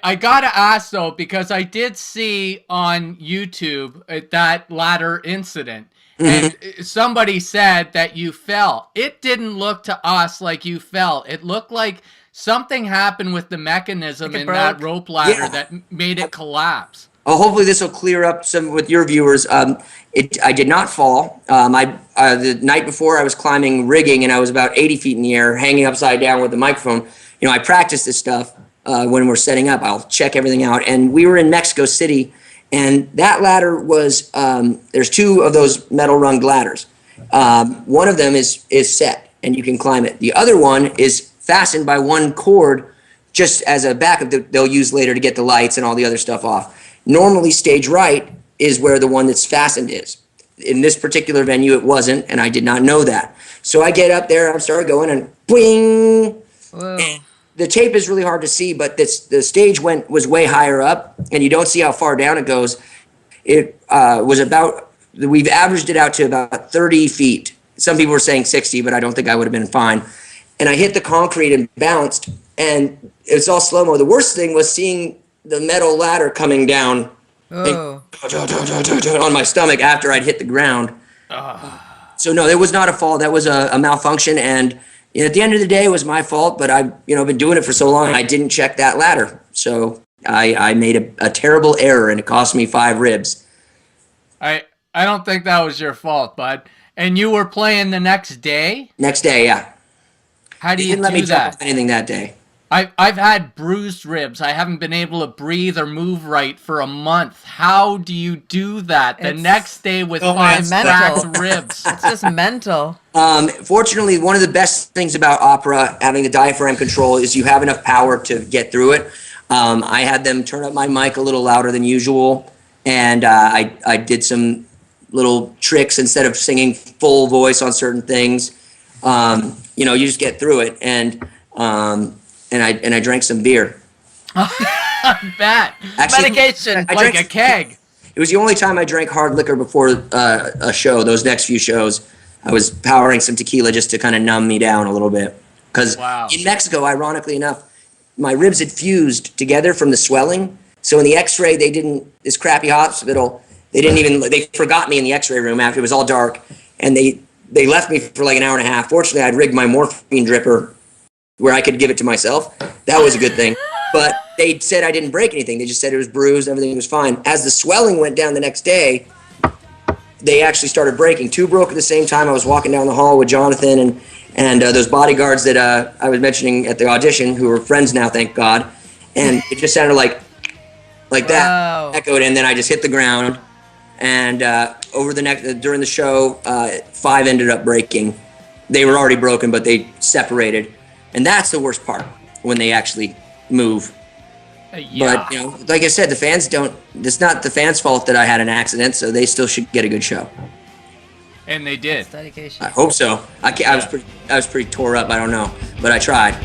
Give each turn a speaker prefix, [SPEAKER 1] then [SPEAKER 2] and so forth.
[SPEAKER 1] I gotta ask though, because I did see on YouTube that ladder incident, and somebody said that you fell. It didn't look to us like you fell. It looked like something happened with the mechanism in that rope ladder that made it collapse.
[SPEAKER 2] Hopefully this will clear up some with your viewers. I did not fall. The night before I was climbing rigging and I was about 80 feet in the air, hanging upside down with the microphone. You know, I practice this stuff when we're setting up. I'll check everything out. And we were in Mexico City, and that ladder was, there's two of those metal runged ladders. One of them is set and you can climb it. The other one is fastened by one cord just as a backup that they'll use later to get the lights and all the other stuff off. Normally, stage right is where the one that's fastened is. In this particular venue, it wasn't, and I did not know that. So I get up there, I started going, and boing! And the tape is really hard to see, but the stage was way higher up, and you don't see how far down it goes. It was about, we've averaged it out to about 30 feet. Some people were saying 60, but I don't think I would have been fine. And I hit the concrete and bounced, and it's all slow-mo. The worst thing was seeing the metal ladder coming down on my stomach after I'd hit the ground. So no, it was not a fall. That was a malfunction, and at the end of the day, it was my fault. But I've been doing it for so long, I didn't check that ladder, so I made a terrible error, and it cost me 5 ribs.
[SPEAKER 1] I don't think that was your fault, bud. And you were playing the next day?
[SPEAKER 2] Next day, yeah.
[SPEAKER 1] How do you do that?
[SPEAKER 2] They didn't let me jump off anything that day.
[SPEAKER 1] I've had bruised ribs. I haven't been able to breathe or move right for a month. How do you do that the next day with 5 cracked ribs?
[SPEAKER 3] It's just mental.
[SPEAKER 2] Fortunately, one of the best things about opera, having the diaphragm control, is you have enough power to get through it. I had them turn up my mic a little louder than usual, and I did some little tricks instead of singing full voice on certain things. You just get through it, and I drank some beer.
[SPEAKER 1] I bet.
[SPEAKER 2] Actually,
[SPEAKER 1] medication, like a keg.
[SPEAKER 2] It was the only time I drank hard liquor before a show. Those next few shows, I was powering some tequila just to kind of numb me down a little bit. Because in Mexico, ironically enough, my ribs had fused together from the swelling. So in the X-ray, this crappy hospital, they forgot me in the X-ray room after it was all dark, and they left me for like an hour and a half. Fortunately, I'd rigged my morphine dripper where I could give it to myself. That was a good thing. But they said I didn't break anything. They just said it was bruised, everything was fine. As the swelling went down the next day, they actually started breaking. 2 broke at the same time. I was walking down the hall with Jonathan and those bodyguards that I was mentioning at the audition, who are friends now, thank God. And it just sounded like that, echoed, and then I just hit the ground. And during the show, 5 ended up breaking. They were already broken, but they separated. And that's the worst part, when they actually move.
[SPEAKER 1] Yeah.
[SPEAKER 2] But, like I said, the fans it's not the fans' fault that I had an accident, so they still should get a good show.
[SPEAKER 1] And they did.
[SPEAKER 3] Dedication.
[SPEAKER 2] I hope so. I was pretty tore up, I don't know, but I tried.